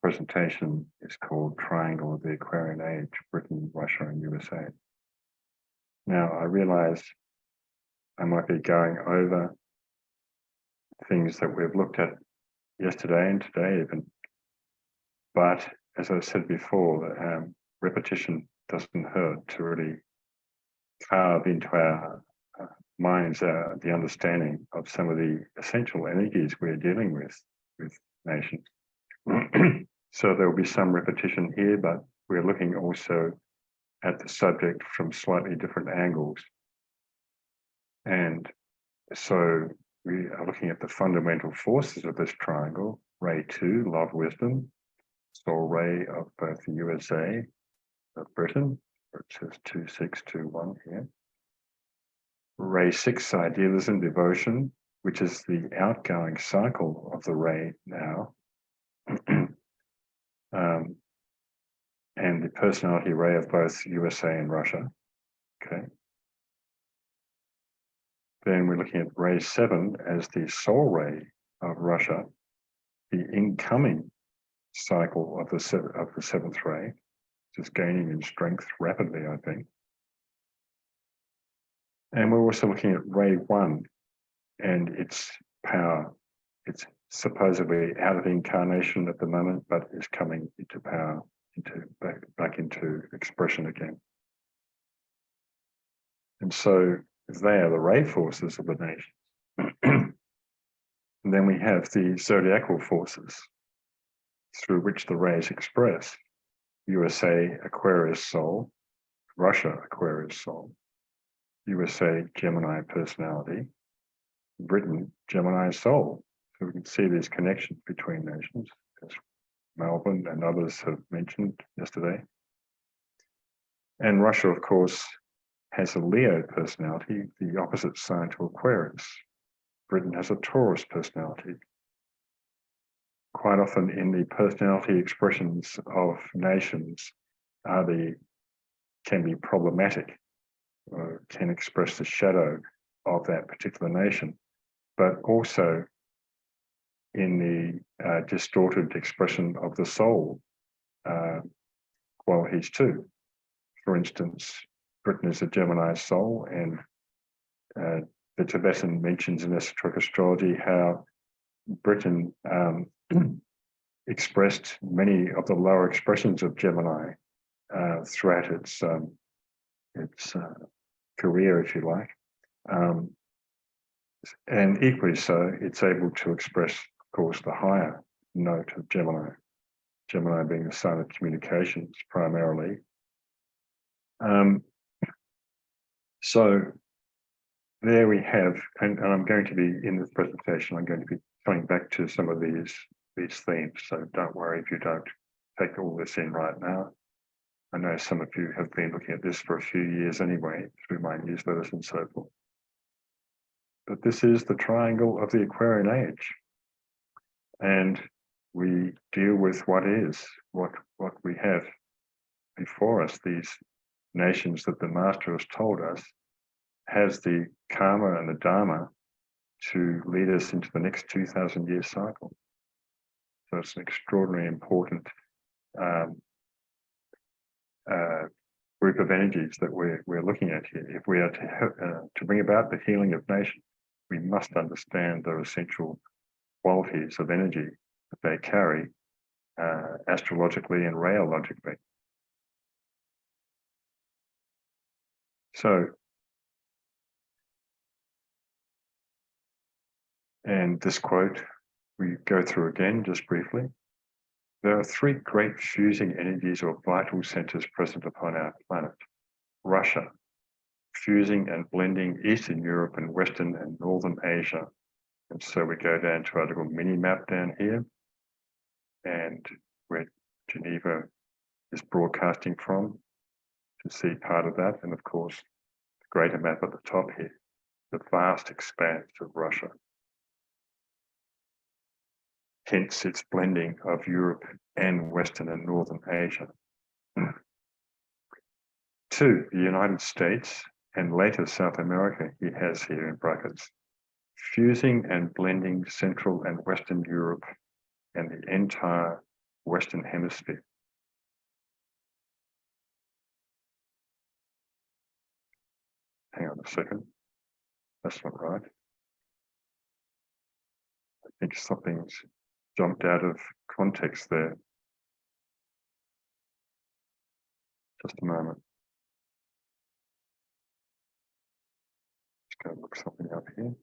presentation is called Triangle of the Aquarian Age, Britain, Russia, and USA. Now, I realize I might be going over things that we've looked at yesterday and today even, but as I said before, repetition doesn't hurt to really carve into our minds the understanding of some of the essential energies we're dealing with nations. So there will be some repetition here, but we're looking also at the subject from slightly different angles. And so we are looking at the fundamental forces of this triangle: Ray 2, love, wisdom; soul ray of both the USA, of Britain, where it says 2621 here; Ray 6, idealism, devotion, which is the outgoing cycle of the ray now. And the personality ray of both USA and Russia. Okay. Then we're looking at Ray 7 as the soul ray of Russia, the incoming cycle of the seventh ray, which is gaining in strength rapidly, I think. And we're also looking at Ray 1 and its power. It's supposedly out of incarnation at the moment, but is coming into power, back into expression again. And so they are the ray forces of the nations. And then we have the zodiacal forces through which the rays express: USA, Aquarius soul; Russia, Aquarius soul; USA, Gemini personality; Britain, Gemini soul. So we can see these connections between nations, as Melbourne and others have mentioned yesterday. And Russia, of course, has a Leo personality, the opposite sign to Aquarius. Britain has a Taurus personality. Quite often in the personality expressions of nations can be problematic, or can express the shadow of that particular nation, but also in the distorted expression of the soul qualities too. For instance, Britain is a Gemini soul, and the Tibetan mentions in esoteric astrology how Britain expressed many of the lower expressions of Gemini throughout its career, if you like. And equally so, it's able to express, of course, the higher note of Gemini. Gemini being the sign of communications primarily. So there we have, and I'm going to be, in this presentation, I'm going to be coming back to some of these themes. So don't worry if you don't take all this in right now. I know some of you have been looking at this for a few years anyway, through my newsletters and so forth. But this is the triangle of the Aquarian age. And we deal with what is, what we have before us, these nations that the Master has told us has the karma and the dharma to lead us into the next 2,000-year cycle. So it's an extraordinarily important group of energies that we're looking at here. If we are to bring about the healing of nations, we must understand the essential qualities of energy that they carry astrologically and rheologically. So, and this quote we go through again just briefly. There are three great fusing energies or vital centers present upon our planet. Russia, fusing and blending Eastern Europe and Western and Northern Asia. And so we go down to our little mini map down here, and where Geneva is broadcasting from, to see part of that. And of course, the greater map at the top here, the vast expanse of Russia. Hence its blending of Europe and Western and Northern Asia. 2, the United States and later South America, he has here in brackets, fusing and blending Central and Western Europe and the entire Western Hemisphere. Hang on a second. That's not right. I think something's jumped out of context there. Just a moment. Just going to look something up here.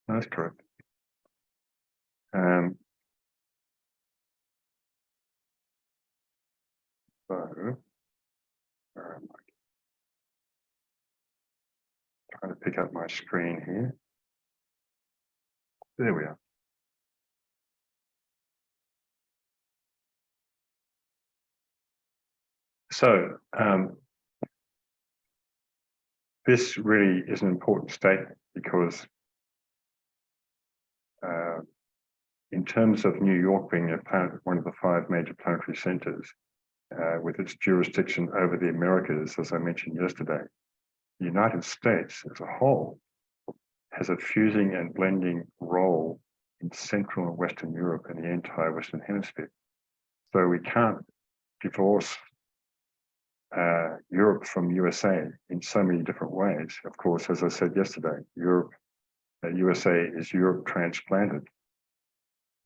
That's correct. So, where am I? Trying to pick up my screen here. There we are. So, this really is an important statement because in terms of New York being one of the 5 major planetary centers, with its jurisdiction over the Americas, as I mentioned yesterday, the United States as a whole has a fusing and blending role in Central and Western Europe and the entire Western Hemisphere. So we can't divorce Europe from USA in so many different ways. Of course, as I said yesterday, USA is Europe transplanted.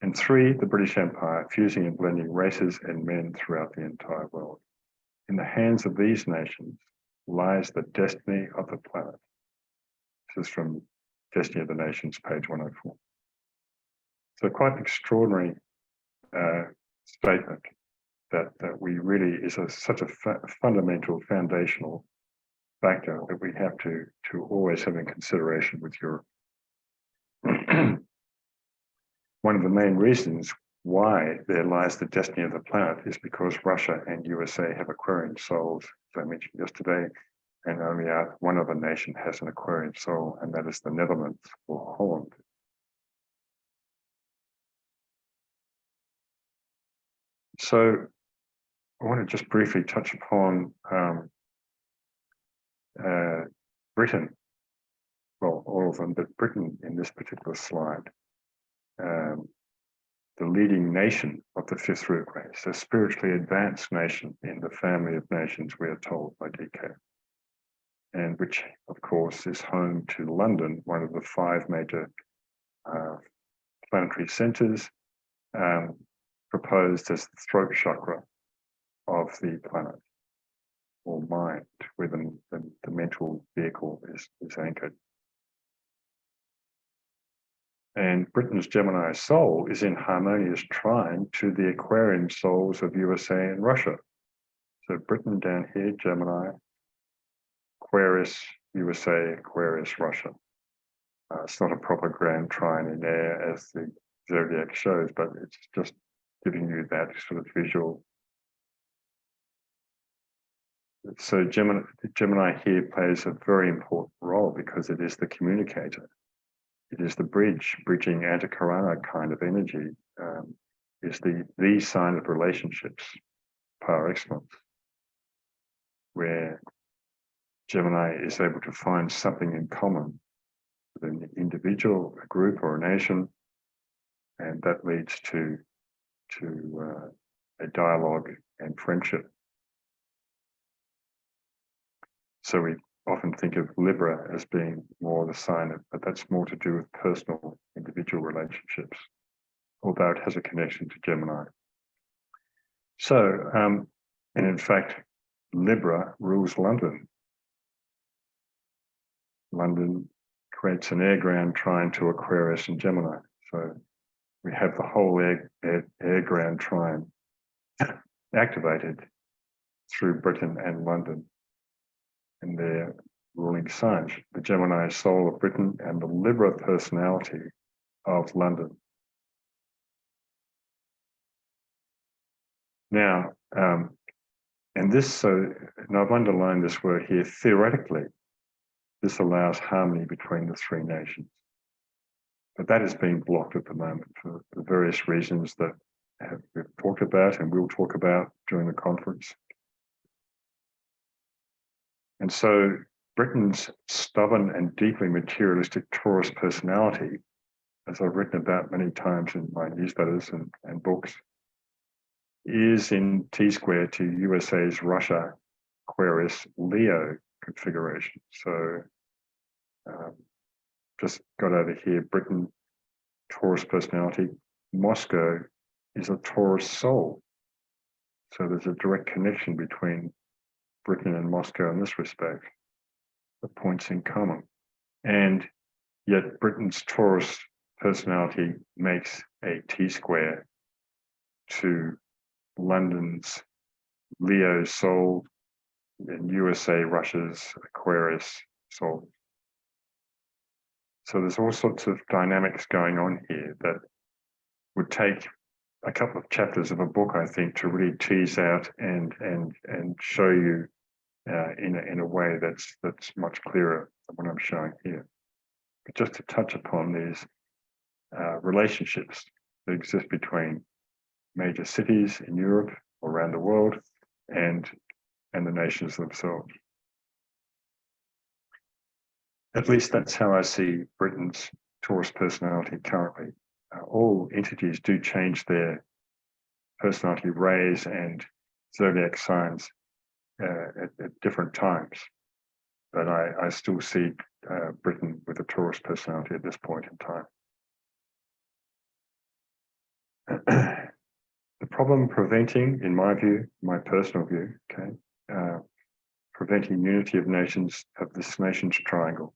And 3, the British Empire, fusing and blending races and men throughout the entire world. In the hands of these nations lies the destiny of the planet. This is from Destiny of the Nations, page 104. So quite an extraordinary statement that we really is such a fundamental, foundational factor that we have to always have in consideration with Europe. One of the main reasons why there lies the destiny of the planet is because Russia and USA have Aquarian souls, as I mentioned yesterday, and only one other nation has an Aquarian soul, and that is the Netherlands or Holland. So I want to just briefly touch upon Britain. Well, all of them, but Britain in this particular slide. The leading nation of the 5th root race, a spiritually advanced nation in the family of nations, we are told by DK, and which, of course, is home to London, one of the 5 major planetary centers, proposed as the throat chakra of the planet, or mind, where the mental vehicle is anchored. And Britain's Gemini soul is in harmonious trine to the Aquarian souls of USA and Russia. So Britain down here, Gemini, Aquarius, USA, Aquarius, Russia. It's not a proper grand trine in there as the zodiac shows, but it's just giving you that sort of visual. So Gemini here plays a very important role because it is the communicator. It is the bridging antikarana kind of energy, is the sign of relationships par excellence, where Gemini is able to find something in common with an individual, a group, or a nation, and that leads to a dialogue and friendship. So we often think of Libra as being more the sign of, but that's more to do with personal, individual relationships, although it has a connection to Gemini. So, and in fact, Libra rules London. London creates an air-ground trine to Aquarius and Gemini. So we have the whole air-ground trine activated through Britain and London and their ruling signs, the Gemini soul of Britain and the Libra personality of London. Now, and this, so, and I've underlined this word here, theoretically, this allows harmony between the 3 nations. But that is being blocked at the moment for the various reasons that we've talked about and will talk about during the conference. And so Britain's stubborn and deeply materialistic Taurus personality, as I've written about many times in my newsletters and books, is in T-square to USA's Russia, Aquarius, Leo configuration. So just got over here, Britain, Taurus personality. Moscow is a Taurus soul. So there's a direct connection between Britain and Moscow in this respect, the points in common. And yet Britain's Taurus personality makes a T-square to London's Leo soul and USA, Russia's Aquarius soul. So there's all sorts of dynamics going on here that would take a couple of chapters of a book, I think, to really tease out and show you in a way that's much clearer than what I'm showing here. But just to touch upon these relationships that exist between major cities in Europe or around the world and the nations themselves. At least that's how I see Britain's Taurus personality currently. All entities do change their personality rays and zodiac signs at different times. But I still see Britain with a Taurus personality at this point in time. The problem preventing, in my view, my personal view, preventing unity of nations, of this nation's triangle,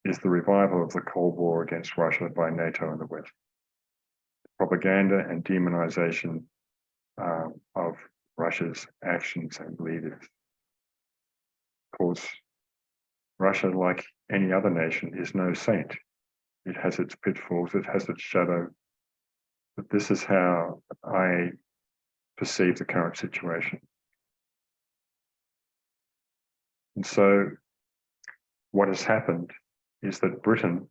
is the revival of the Cold War against Russia by NATO and the West. Propaganda and demonization of Russia's actions and leaders. Of course, Russia, like any other nation, is no saint. It has its pitfalls, it has its shadow, but this is how I perceive the current situation. And so what has happened is that Britain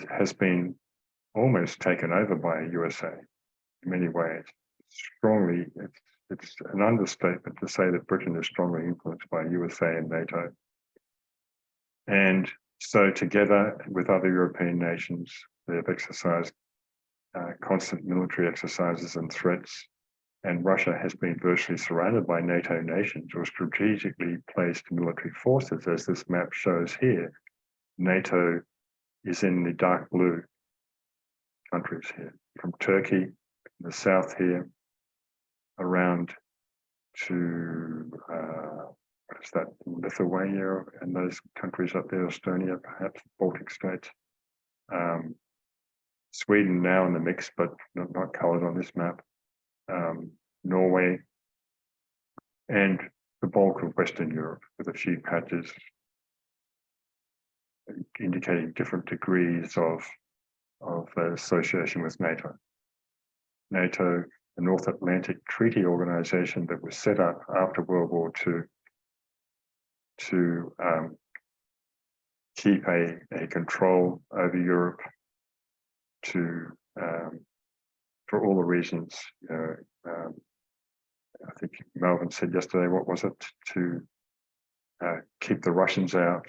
has been almost taken over by USA in many ways. Strongly, it's an understatement to say that Britain is strongly influenced by USA and NATO. And so together with other European nations, they have exercised constant military exercises and threats. And Russia has been virtually surrounded by NATO nations or strategically placed military forces, as this map shows here. NATO is in the dark blue countries here, from Turkey in the south here, around to, what is that, Lithuania and those countries up there, Estonia, perhaps, Baltic states. Sweden now in the mix, but not coloured on this map. Norway, and the bulk of Western Europe, with a few patches indicating different degrees of association with NATO. NATO, the North Atlantic Treaty Organization that was set up after World War II to keep a control over Europe, to for all the reasons, I think Melvin said yesterday, what was it? To keep the Russians out,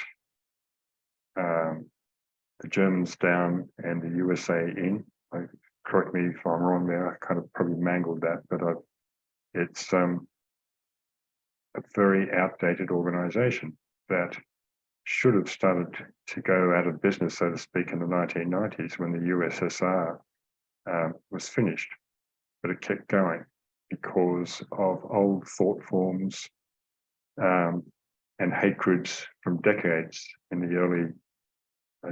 the Germans down, and the USA in. Correct me if I'm wrong there. I kind of probably mangled that, but it's a very outdated organization that should have started to go out of business, so to speak, in the 1990s when the USSR was finished, but it kept going because of old thought forms and hatreds from decades in the early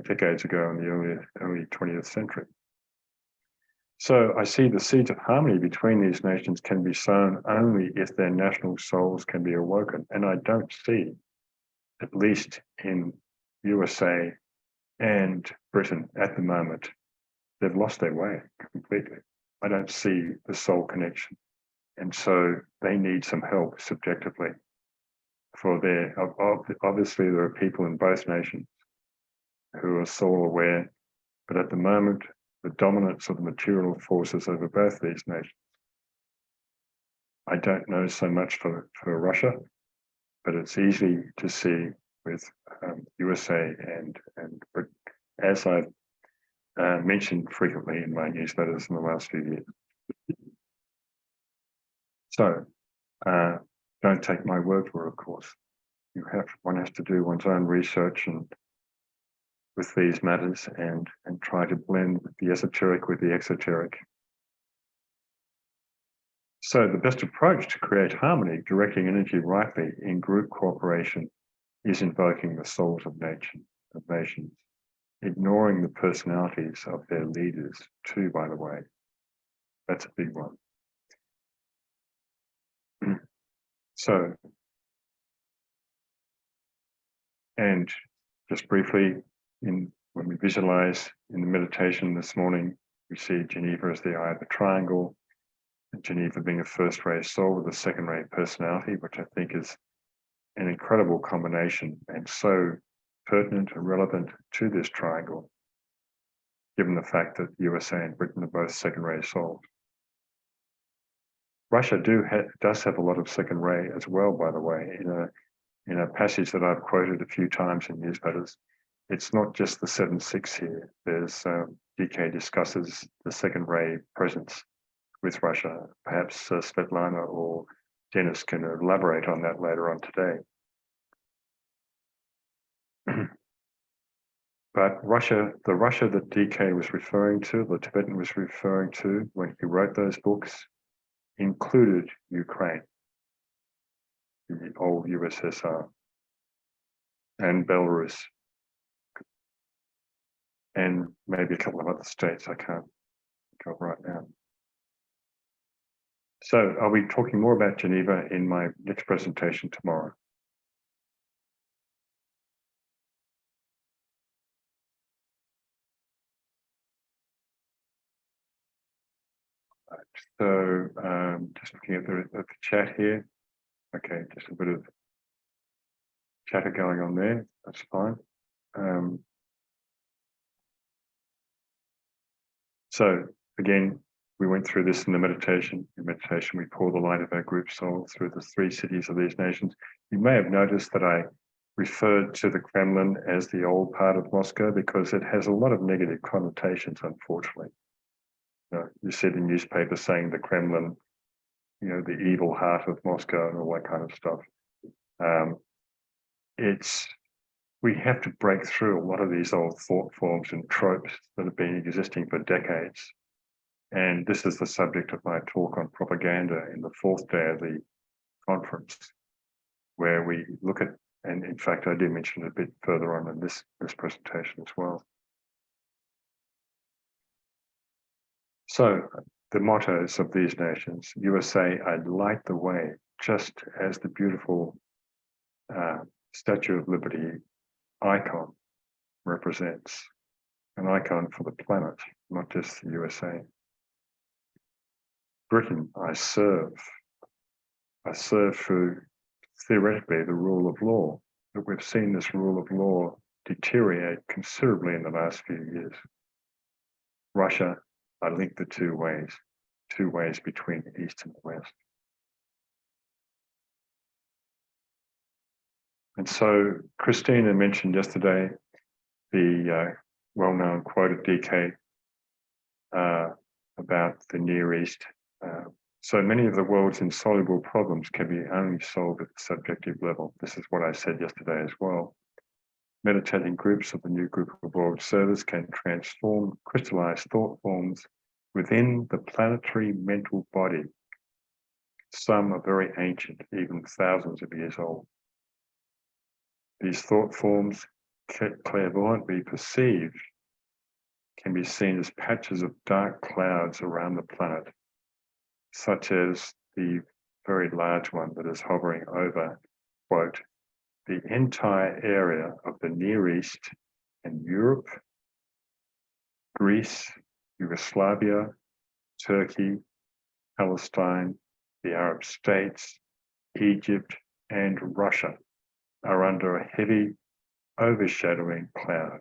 decades ago in the early 20th century. So I see the seeds of harmony between these nations can be sown only if their national souls can be awoken, and I don't see, at least in USA and Britain at the moment, they've lost their way completely. I don't see the soul connection. And so they need some help subjectively for obviously there are people in both nations who are soul aware, but at the moment, the dominance of the material forces over both these nations I don't know so much for Russia, but it's easy to see with USA and Britain, as I've mentioned frequently in my newsletters in the last few years. So don't take my word for it, of course. One has to do one's own research and with these matters and try to blend the esoteric with the exoteric. So the best approach to create harmony, directing energy rightly in group cooperation, is invoking the souls of nations, ignoring the personalities of their leaders too, by the way. That's a big one. So, and just briefly, when we visualize in the meditation this morning, we see Geneva as the eye of the triangle, and Geneva being a first-ray soul with a second-ray personality, which I think is an incredible combination and so pertinent and relevant to this triangle, given the fact that USA and Britain are both second-ray souls. Russia does have a lot of second ray as well, by the way, in a passage that I've quoted a few times in newsletters. It's not just the 7-6 here. There's DK discusses the second ray presence with Russia. Perhaps Svetlana or Dennis can elaborate on that later on today. But the Russia that DK was referring to, the Tibetan was referring to when he wrote those books, included Ukraine, the old USSR, and Belarus, and maybe a couple of other states I can't think of right now. So I'll be talking more about Geneva in my next presentation tomorrow. So just looking at the chat here. Okay, just a bit of chatter going on there. That's fine. So again, we went through this in the meditation. In meditation, we pour the light of our group soul through the 3 cities of these nations. You may have noticed that I referred to the Kremlin as the old part of Moscow because it has a lot of negative connotations, unfortunately. You see the newspaper saying the Kremlin, the evil heart of Moscow and all that kind of stuff. We have to break through a lot of these old thought forms and tropes that have been existing for decades. And this is the subject of my talk on propaganda in the 4th day of the conference, where we look at, and in fact, I did mention it a bit further on in this presentation as well. So the mottos of these nations: USA, I light the way, just as the beautiful Statue of Liberty icon represents, an icon for the planet, not just the USA. Britain, I serve through theoretically the rule of law, but we've seen this rule of law deteriorate considerably in the last few years. Russia, I link the two ways between the East and the West. And so Christina mentioned yesterday the well-known quote of DK about the Near East. So many of the world's insoluble problems can be only solved at the subjective level. This is what I said yesterday as well. Meditating groups of the new group of world servers can transform crystallized thought forms within the planetary mental body. Some are very ancient, even thousands of years old. These thought forms, clairvoyantly perceived, can be seen as patches of dark clouds around the planet, such as the very large one that is hovering over, quote, the entire area of the Near East and Europe, Greece, Yugoslavia, Turkey, Palestine, the Arab states, Egypt, and Russia are under a heavy overshadowing cloud.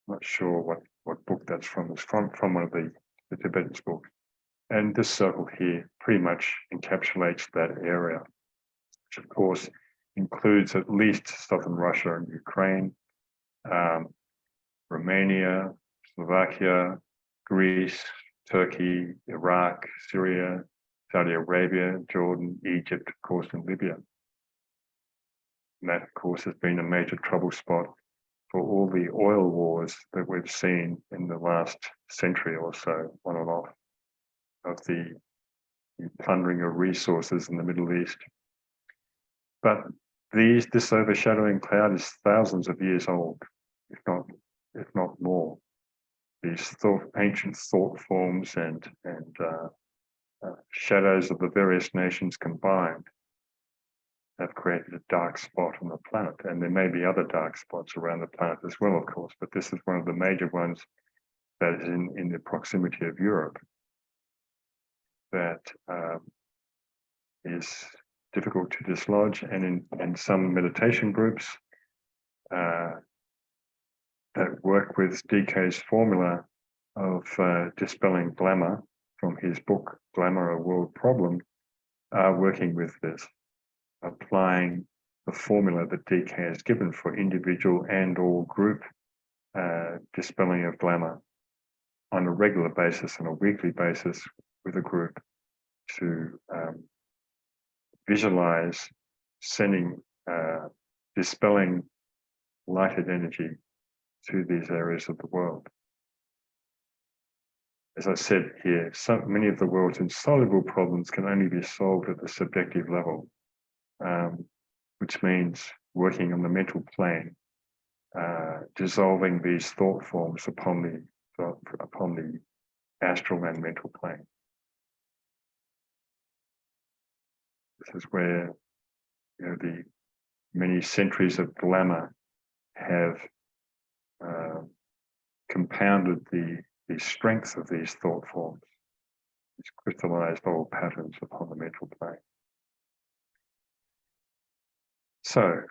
Not sure what book that's from. It's from one of the Tibetan's books. And this circle here pretty much encapsulates that area, which of course includes at least southern Russia and Ukraine, Romania, Slovakia, Greece, Turkey, Iraq, Syria, Saudi Arabia, Jordan, Egypt, of course, and Libya. And that, of course, has been a major trouble spot for all the oil wars that we've seen in the last century or so, on and off, of the plundering of resources in the Middle East. But this overshadowing cloud is thousands of years old, if not more. These ancient thought forms and shadows of the various nations combined have created a dark spot on the planet. And there may be other dark spots around the planet as well, of course, but this is one of the major ones that is in the proximity of Europe that is difficult to dislodge. And in some meditation groups that work with DK's formula of dispelling glamour from his book, Glamour, A World Problem, are working with this, applying the formula that DK has given for individual and or group dispelling of glamour on a regular basis, on a weekly basis with a group to visualize sending, dispelling lighted energy to these areas of the world. As I said here, so many of the world's insoluble problems can only be solved at the subjective level, which means working on the mental plane, dissolving these thought forms upon the astral and mental plane. This is where the many centuries of glamour have compounded the strength of these thought forms, these crystallized old patterns upon the mental plane. So,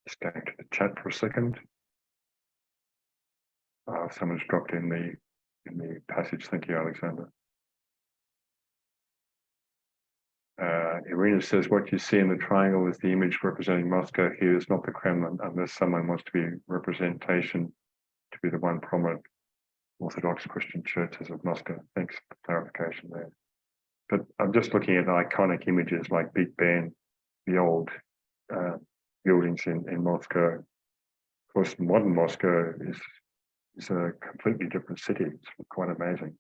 just going to the chat for a second. Someone's dropped in the passage. Thank you, Alexander. Irina says, what you see in the triangle is the image representing Moscow here. It's not the Kremlin, unless someone wants to be representation to be the one prominent Orthodox Christian churches of Moscow. Thanks for clarification there. But I'm just looking at iconic images like Big Ben, the old buildings in Moscow. Of course, modern Moscow is a completely different city. It's quite amazing.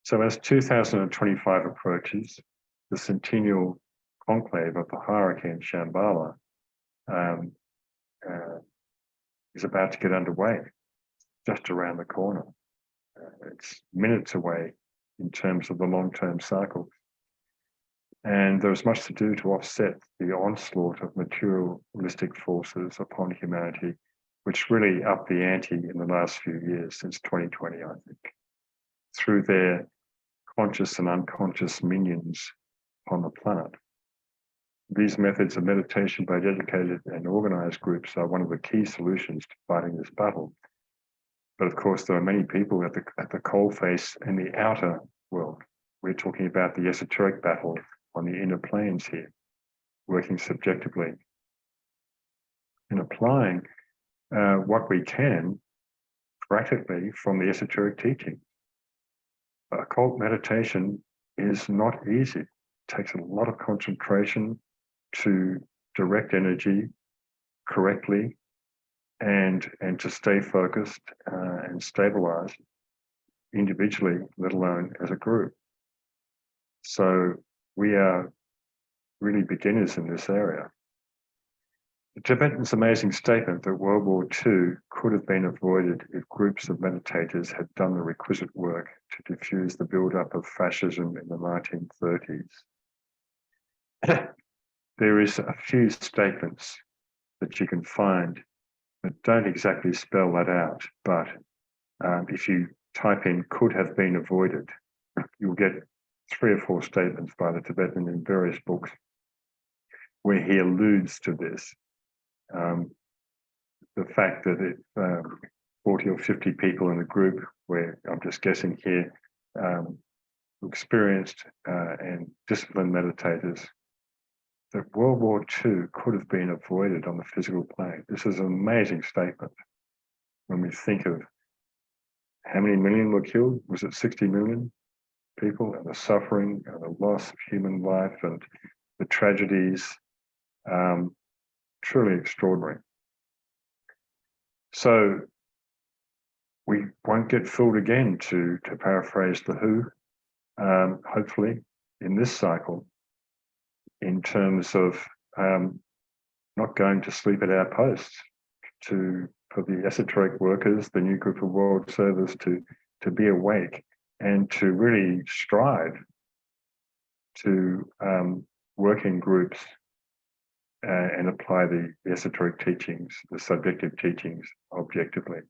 So as 2025 approaches, the centennial conclave of the hierarchy in Shambhala is about to get underway, just around the corner. It's minutes away in terms of the long-term cycles. And there's much to do to offset the onslaught of materialistic forces upon humanity, which really upped the ante in the last few years, since 2020, I think, through their conscious and unconscious minions on the planet. These methods of meditation by dedicated and organized groups are one of the key solutions to fighting this battle. But of course, there are many people at the coalface in the outer world. We're talking about the esoteric battle on the inner planes here, working subjectively and applying what we can practically from the esoteric teaching. Occult meditation is not easy. It takes a lot of concentration to direct energy correctly and to stay focused and stabilized individually, let alone as a group. So we are really beginners in this area. The Tibetan's amazing statement that World War II could have been avoided if groups of meditators had done the requisite work to diffuse the buildup of fascism in the 1930s. There is a few statements that you can find that don't exactly spell that out, but if you type in could have been avoided, you'll get 3 or 4 statements by the Tibetan in various books where he alludes to this. The fact that 40 or 50 people in a group, where I'm just guessing here, experienced and disciplined meditators, that World War II could have been avoided on the physical plane. This is an amazing statement when we think of how many million were killed. Was it 60 million people? And the suffering and the loss of human life and the tragedies, truly extraordinary. So we won't get fooled again, to paraphrase the Who, hopefully in this cycle, in terms of not going to sleep at our posts, for the esoteric workers, the new group of world servers, to be awake and to really strive to work in groups and apply the esoteric teachings, the subjective teachings, objectively.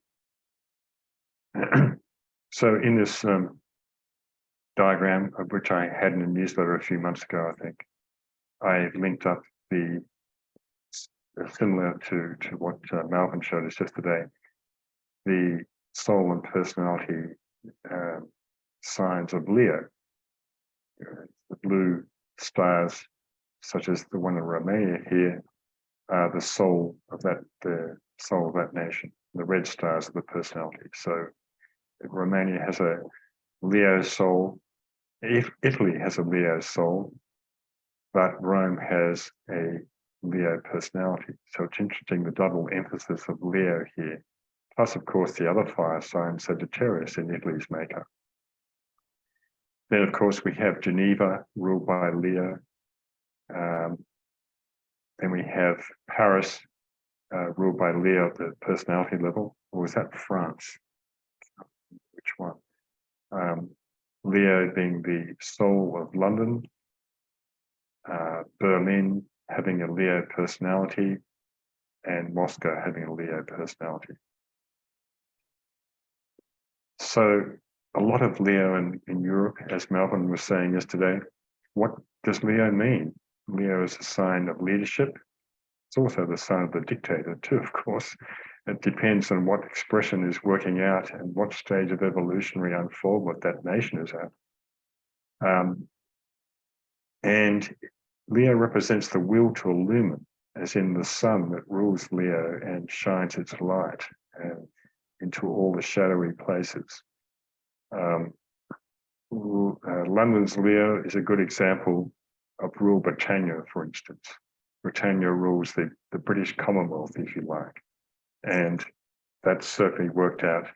So in this diagram, of which I had in a newsletter a few months ago, I think, I linked up the, similar to what Malcolm showed us yesterday, the soul and personality signs of Leo. The blue stars, such as the one in Romania here, are the soul of that nation. The red stars are the personality. So Romania has a Leo soul. Italy has a Leo soul, but Rome has a Leo personality. So it's interesting, the double emphasis of Leo here. Plus, of course, the other fire sign, Sagittarius, in Italy's makeup. Then, of course, we have Geneva, ruled by Leo. Then we have Paris, ruled by Leo at the personality level. Or was that France? Which one? Leo being the soul of London. Berlin having a Leo personality, and Moscow having a Leo personality. So a lot of Leo in Europe, as Melvin was saying yesterday. What does Leo mean? Leo is a sign of leadership. It's also the sign of the dictator too, of course. It depends on what expression is working out and what stage of evolutionary unfoldment that nation is at. And Leo represents the will to illumine, as in the sun that rules Leo and shines its light into all the shadowy places. London's Leo is a good example of Rule Britannia, for instance. Britannia rules the British Commonwealth, if you like. And that's certainly worked out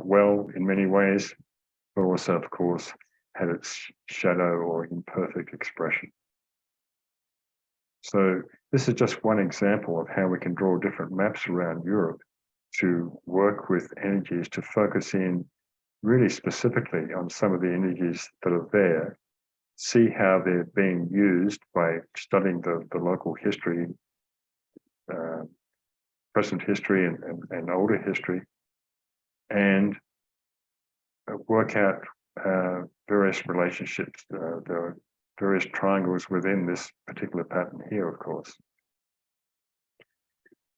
well in many ways, but also, of course, had its shadow or imperfect expression. So this is just one example of how we can draw different maps around Europe to work with energies, to focus in really specifically on some of the energies that are there, see how they're being used by studying the local history, present history and older history, and work out various relationships. There are various triangles within this particular pattern here, of course.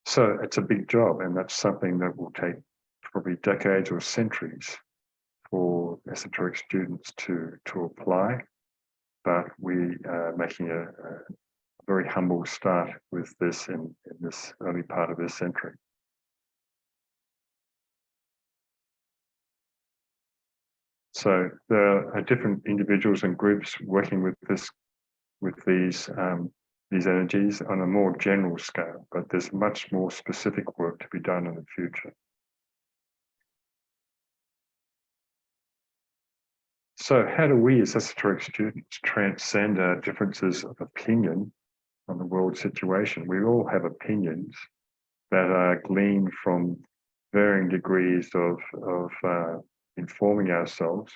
So it's a big job, and that's something that will take probably decades or centuries for esoteric students to apply. But we are making a very humble start with this in this early part of this century. So there are different individuals and groups working with these energies on a more general scale, but there's much more specific work to be done in the future. So how do we as esoteric students transcend our differences of opinion on the world situation? We all have opinions that are gleaned from varying degrees of informing ourselves.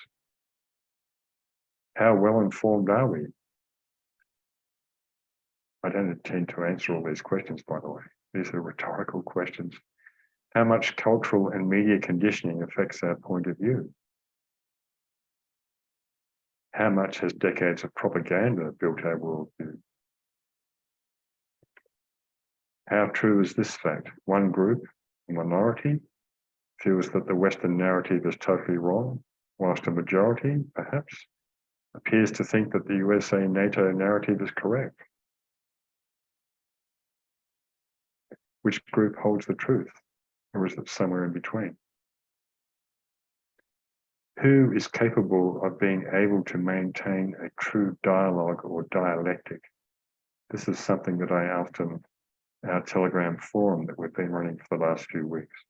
How well informed are we? I don't intend to answer all these questions, by the way. These are rhetorical questions. How much cultural and media conditioning affects our point of view? How much has decades of propaganda built our worldview? How true is this fact? One group, a minority, feels that the Western narrative is totally wrong, whilst a majority, perhaps, appears to think that the USA-NATO narrative is correct. Which group holds the truth, or is it somewhere in between? Who is capable of being able to maintain a true dialogue or dialectic? This is something that I asked in our Telegram forum that we've been running for the last few weeks.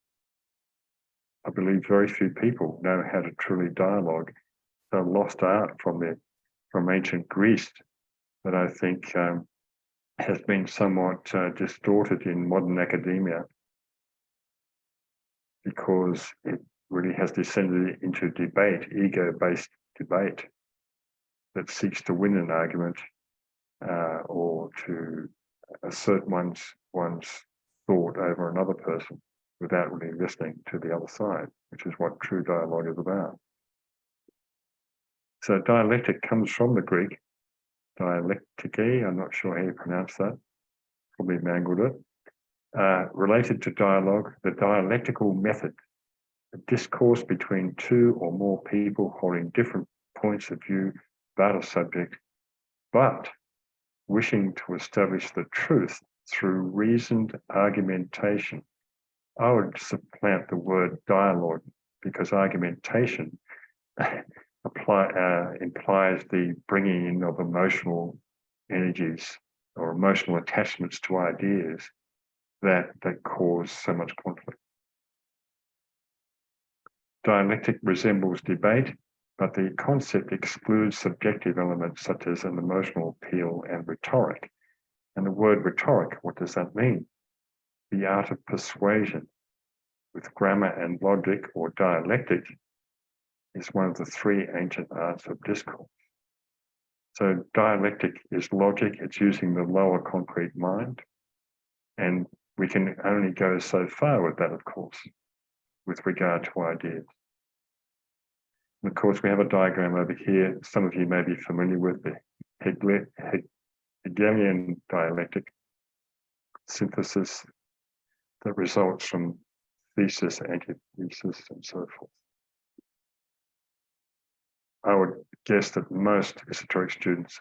I believe very few people know how to truly dialogue. The lost art from ancient Greece that I think has been somewhat distorted in modern academia, because it really has descended into debate, ego-based debate that seeks to win an argument or to assert one's thought over another person without really listening to the other side, which is what true dialogue is about. So dialectic comes from the Greek, dialektike, I'm not sure how you pronounce that, probably mangled it. Related to dialogue, the dialectical method, a discourse between two or more people holding different points of view about a subject, but wishing to establish the truth through reasoned argumentation. I would supplant the word dialogue, because argumentation implies the bringing in of emotional energies or emotional attachments to ideas that cause so much conflict. Dialectic resembles debate, but the concept excludes subjective elements such as an emotional appeal and rhetoric. And the word rhetoric, what does that mean? The art of persuasion with grammar and logic, or dialectic, is one of the three ancient arts of discourse. So dialectic is logic, it's using the lower concrete mind, and we can only go so far with that, of course, with regard to ideas. And of course, we have a diagram over here. Some of you may be familiar with the Hegelian dialectic synthesis that results from thesis, antithesis, and so forth. I would guess that most esoteric students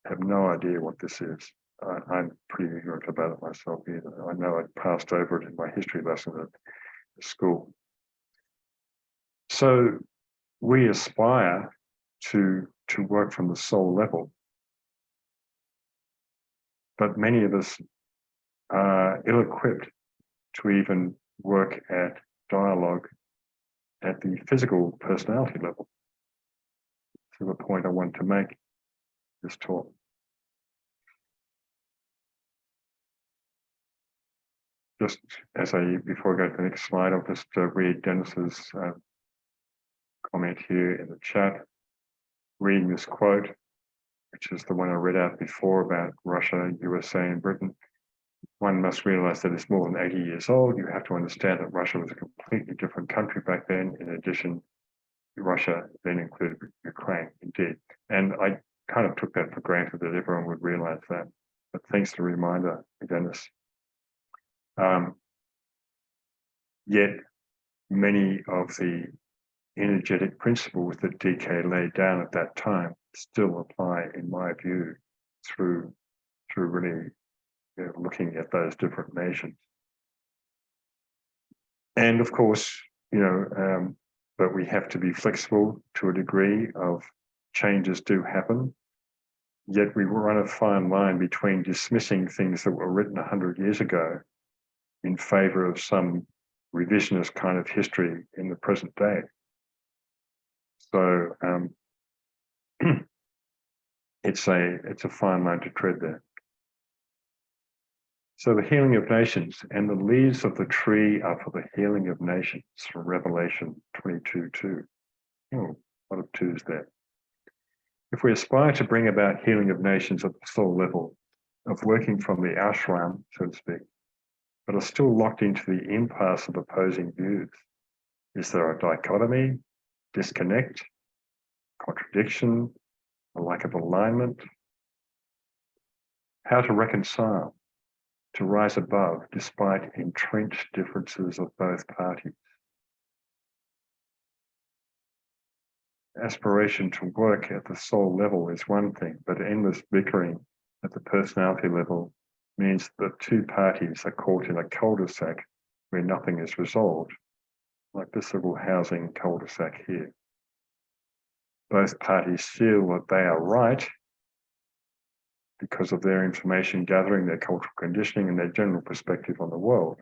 have no idea what this is. I'm pretty ignorant about it myself either. I know I passed over it in my history lesson at school. So we aspire to work from the soul level, but many of us are ill-equipped to even work at dialogue at the physical personality level. To the point I want to make this talk. Just before I go to the next slide, I'll just read Dennis's comment here in the chat, reading this quote, which is the one I read out before about Russia, USA, and Britain. One must realize that it's more than 80 years old. You have to understand that Russia was a completely different country back then. In addition, Russia then included Ukraine, indeed. And I kind of took that for granted that everyone would realize that. But thanks to the reminder, Dennis. Yet many of the energetic principles that DK laid down at that time still apply, in my view, through really looking at those different nations. And of course, but we have to be flexible to a degree. Of changes do happen. Yet we run a fine line between dismissing things that were written 100 years ago in favor of some revisionist kind of history in the present day. So it's a fine line to tread there. So the healing of nations, and the leaves of the tree are for the healing of nations, from Revelation 22:2. Oh, a lot of twos there. If we aspire to bring about healing of nations at the soul level, of working from the ashram, so to speak, but are still locked into the impasse of opposing views, is there a dichotomy, disconnect, contradiction, a lack of alignment? How to reconcile, to rise above despite entrenched differences of both parties? aspiration to work at the soul level is one thing, but endless bickering at the personality level means that two parties are caught in a cul-de-sac where nothing is resolved, like this little housing cul-de-sac here. Both parties feel that they are right because of their information gathering, their cultural conditioning, and their general perspective on the world.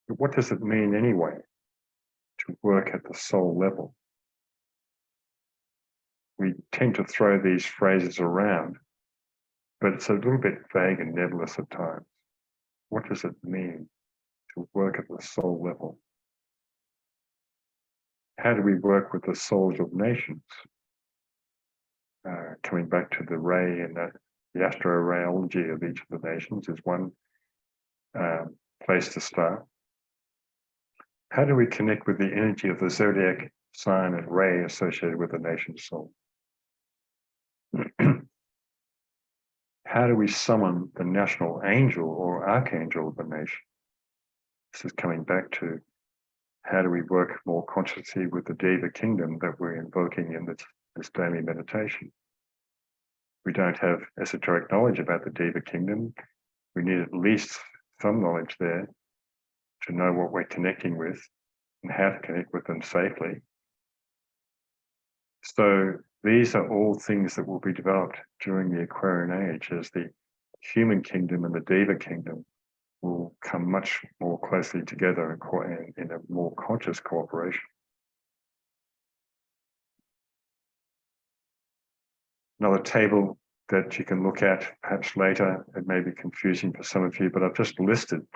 But what does it mean anyway to work at the soul level? We tend to throw these phrases around, but it's a little bit vague and nebulous at times. What does it mean to work at the soul level? How do we work with the souls of nations? Coming back to the ray and the astro-rayology of each of the nations is one place to start. How do we connect with the energy of the zodiac sign and ray associated with the nation's soul? How do we summon the national angel or archangel of the nation? This is coming back to how do we work more consciously with the Deva kingdom that we're invoking in this daily meditation. We don't have esoteric knowledge about the Deva kingdom. We need at least some knowledge there to know what we're connecting with and how to connect with them safely. So these are all things that will be developed during the Aquarian age as the human kingdom and the Deva kingdom will come much more closely together in a more conscious cooperation. Another table that you can look at perhaps later, it may be confusing for some of you, but I've just listed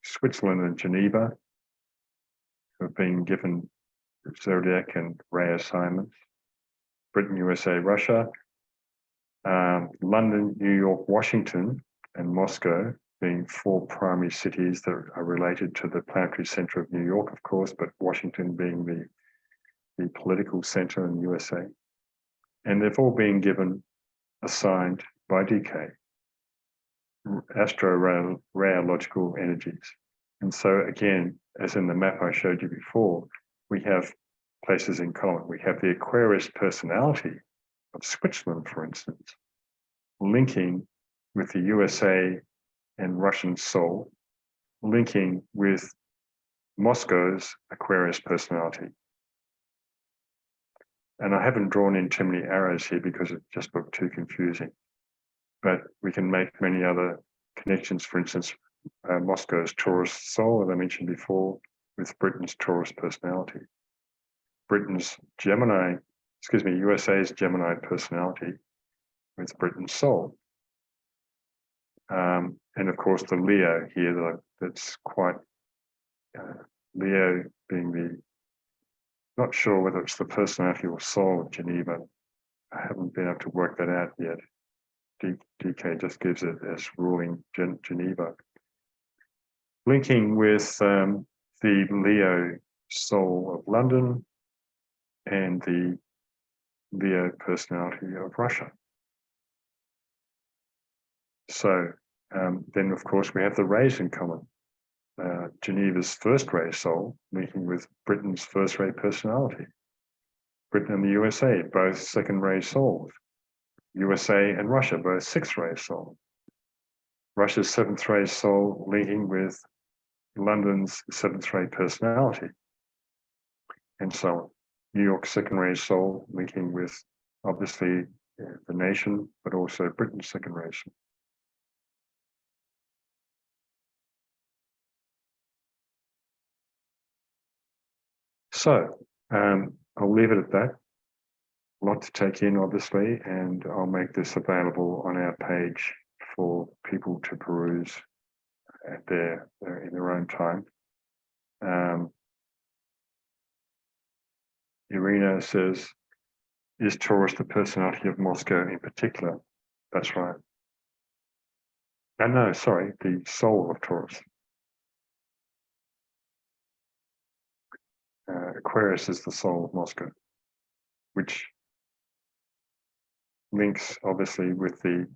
Switzerland and Geneva, who have been given zodiac and ray assignments, Britain, USA, Russia, London, New York, Washington, and Moscow being four primary cities that are related to the planetary center of New York, of course, but Washington being the political center in the USA. And they've all been given assigned by DK, astro-rayological energies. And so again, as in the map I showed you before, we have places in common. We have the Aquarius personality of Switzerland, for instance, linking with the USA and Russian soul, linking with Moscow's Aquarius personality. And I haven't drawn in too many arrows here because it just looked too confusing. But we can make many other connections, for instance, Moscow's Taurus soul, as I mentioned before, with Britain's Taurus personality. USA's Gemini personality with Britain's soul. And of course, the Leo here, that's quite, Leo being not sure whether it's the personality or soul of Geneva. I haven't been able to work that out yet. DK just gives it as ruling Geneva. Linking with the Leo soul of London and the Leo personality of Russia. So then, of course, we have the rays in common. Geneva's first ray soul linking with Britain's first ray personality. Britain and the USA, both second ray souls. USA and Russia, both sixth ray souls. Russia's seventh ray soul linking with London's seventh ray personality. And so on. New York's second ray soul linking with, obviously, the nation, but also Britain's second ray soul. So I'll leave it at that. A lot to take in, obviously, and I'll make this available on our page for people to peruse in their own time. Irina says, is Taurus the personality of Moscow in particular? That's right. No, sorry, the soul of Taurus. Aquarius is the soul of Moscow, which links obviously with the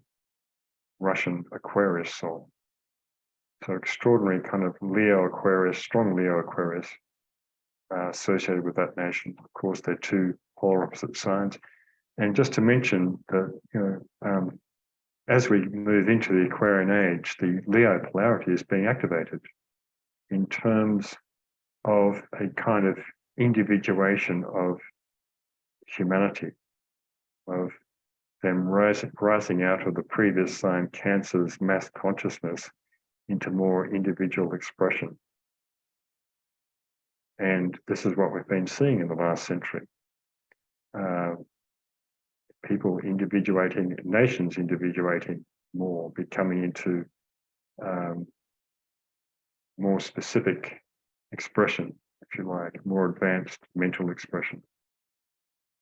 Russian Aquarius soul. So extraordinary kind of Leo Aquarius, strong Leo Aquarius associated with that nation. Of course, they're two polar opposite signs. And just to mention that, as we move into the Aquarian age, the Leo polarity is being activated in terms of a kind of individuation of humanity, of them rising out of the previous sign Cancer's mass consciousness into more individual expression. And this is what we've been seeing in the last century. People individuating, nations individuating more, becoming into more specific expression, if you like, more advanced mental expression.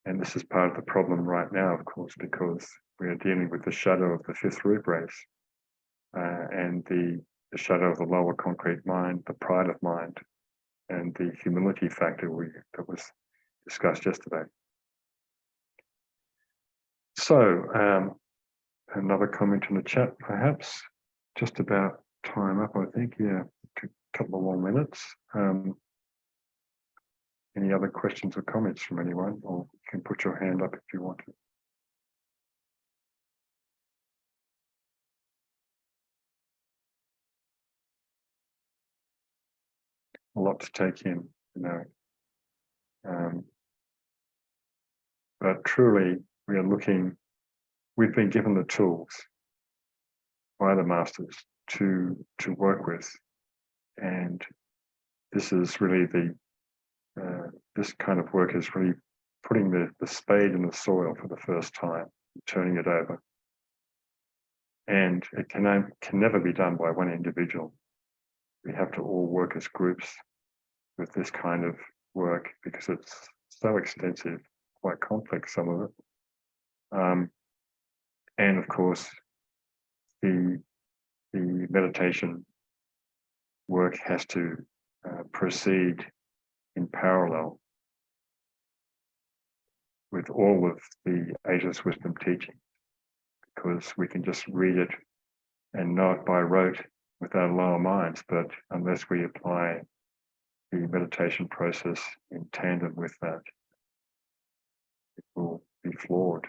And this is part of the problem right now, of course, because we are dealing with the shadow of the fifth root race and the shadow of the lower concrete mind, the pride of mind, and the humility factor that was discussed yesterday. So another comment in the chat, perhaps, just about time up, I think. Yeah, a couple of more minutes. Any other questions or comments from anyone? Or you can put your hand up if you want to. A lot to take in, you know. But truly, we are looking, we've been given the tools by the masters to work with. And this is really this kind of work is really putting the spade in the soil for the first time, turning it over. And it can never be done by one individual. We have to all work as groups with this kind of work because it's so extensive, quite complex, some of it. And of course, the meditation work has to proceed in parallel with all of the ageless wisdom teaching, because we can just read it and know it by rote with our lower minds, but unless we apply the meditation process in tandem with that, it will be flawed.